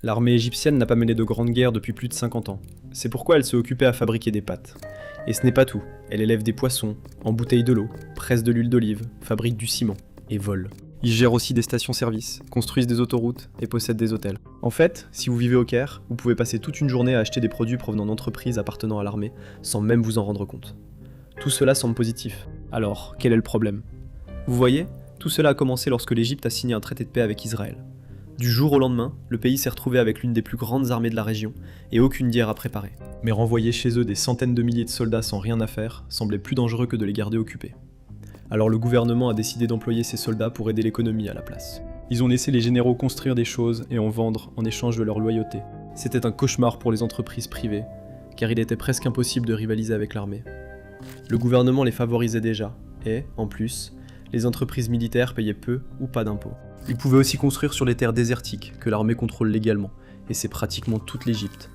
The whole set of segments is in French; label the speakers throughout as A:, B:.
A: L'armée égyptienne n'a pas mené de grandes guerres depuis plus de 50 ans. C'est pourquoi elle s'est occupée à fabriquer des pâtes. Et ce n'est pas tout. Elle élève des poissons, embouteille de l'eau, presse de l'huile d'olive, fabrique du ciment et vole. Ils gèrent aussi des stations-service, construisent des autoroutes et possèdent des hôtels. En fait, si vous vivez au Caire, vous pouvez passer toute une journée à acheter des produits provenant d'entreprises appartenant à l'armée sans même vous en rendre compte. Tout cela semble positif. Alors, quel est le problème? Vous voyez, tout cela a commencé lorsque l'Égypte a signé un traité de paix avec Israël. Du jour au lendemain, le pays s'est retrouvé avec l'une des plus grandes armées de la région et aucune guerre à préparer. Mais renvoyer chez eux des centaines de milliers de soldats sans rien à faire semblait plus dangereux que de les garder occupés. Alors le gouvernement a décidé d'employer ces soldats pour aider l'économie à la place. Ils ont laissé les généraux construire des choses et en vendre en échange de leur loyauté. C'était un cauchemar pour les entreprises privées, car il était presque impossible de rivaliser avec l'armée. Le gouvernement les favorisait déjà, et, en plus, les entreprises militaires payaient peu ou pas d'impôts. Ils pouvaient aussi construire sur les terres désertiques que l'armée contrôle légalement, et c'est pratiquement toute l'Égypte.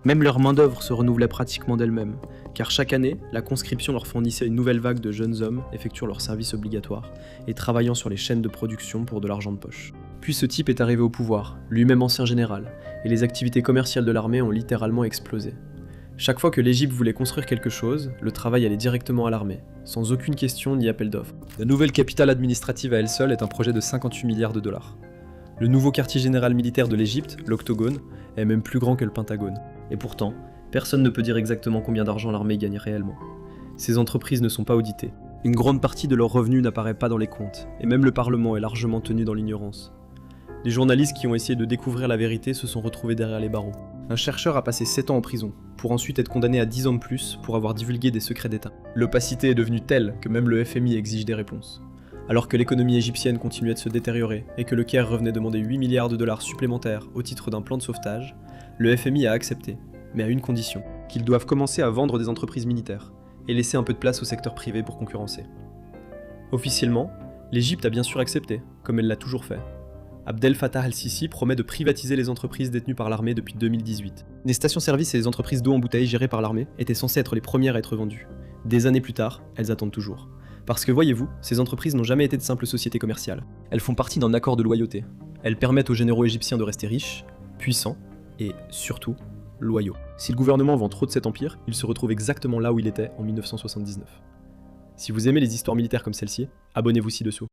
A: Même leur main-d'œuvre se renouvelait pratiquement d'elle-même, car chaque année, la conscription leur fournissait une nouvelle vague de jeunes hommes effectuant leur service obligatoire et travaillant sur les chaînes de production pour de l'argent de poche. Puis ce type est arrivé au pouvoir, lui-même ancien général, et les activités commerciales de l'armée ont littéralement explosé. Chaque fois que l'Égypte voulait construire quelque chose, le travail allait directement à l'armée, sans aucune question ni appel d'offres. La nouvelle capitale administrative à elle seule est un projet de 58 milliards de dollars. Le nouveau quartier général militaire de l'Égypte, l'Octogone, est même plus grand que le Pentagone. Et pourtant, personne ne peut dire exactement combien d'argent l'armée gagne réellement. Ces entreprises ne sont pas auditées. Une grande partie de leurs revenus n'apparaît pas dans les comptes, et même le Parlement est largement tenu dans l'ignorance. Les journalistes qui ont essayé de découvrir la vérité se sont retrouvés derrière les barreaux. Un chercheur a passé 7 ans en prison, pour ensuite être condamné à 10 ans de plus pour avoir divulgué des secrets d'État. L'opacité est devenue telle que même le FMI exige des réponses. Alors que l'économie égyptienne continuait de se détériorer et que le Caire revenait demander 8 milliards de dollars supplémentaires au titre d'un plan de sauvetage, le FMI a accepté, mais à une condition, qu'ils doivent commencer à vendre des entreprises militaires et laisser un peu de place au secteur privé pour concurrencer. Officiellement, l'Égypte a bien sûr accepté, comme elle l'a toujours fait. Abdel Fattah el-Sisi promet de privatiser les entreprises détenues par l'armée depuis 2018. Les stations-service et les entreprises d'eau en bouteille gérées par l'armée étaient censées être les premières à être vendues. Des années plus tard, elles attendent toujours. Parce que voyez-vous, ces entreprises n'ont jamais été de simples sociétés commerciales. Elles font partie d'un accord de loyauté. Elles permettent aux généraux égyptiens de rester riches, puissants et, surtout, loyaux. Si le gouvernement vend trop de cet empire, il se retrouve exactement là où il était en 1979. Si vous aimez les histoires militaires comme celle-ci, abonnez-vous ci-dessous.